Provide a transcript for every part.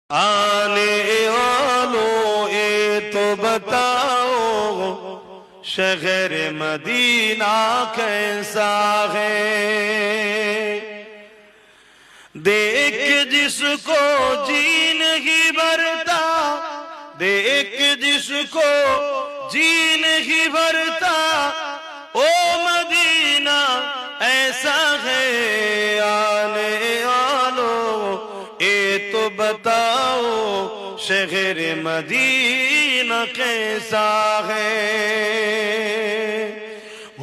آنے والوں یہ تو بتاؤ شہر مدینہ کیسا ہے؟ دیکھ جس کو جی نہیں بھرتا، دیکھ جس کو جی نہیں بھرتا، او مدینہ ایسا ہے۔ آنے والوں یہ تو بتاؤ شہر مدینہ کیسا ہے؟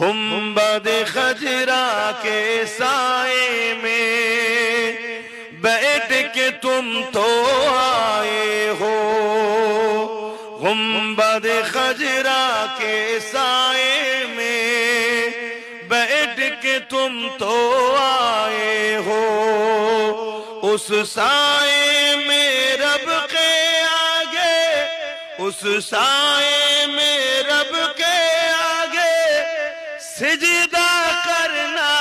گنبد خضرا کے سائے میں بیٹھ کے تم تو آئے ہو، گنبد خضرا کے سائے میں بیٹھ کے تم تو آئے ہو۔ اس سائے میں رب کے آگے، اس سائے میں رب کے آگے سجدہ کرنا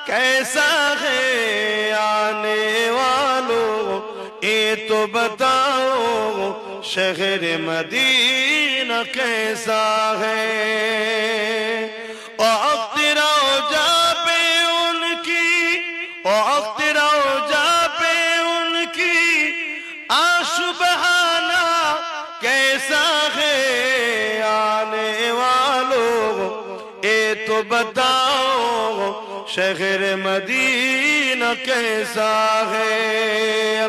کیسا ہے؟ آنے والوں یہ تو بتاؤ شہر مدینہ کیسا ہے؟ وقت روضہ پہ ان کی، وقت روضہ پہ ان کی آشبہانہ کیسا ہے؟ آنے والوں یہ تو بتاؤ شہر مدینہ کیسا ہے؟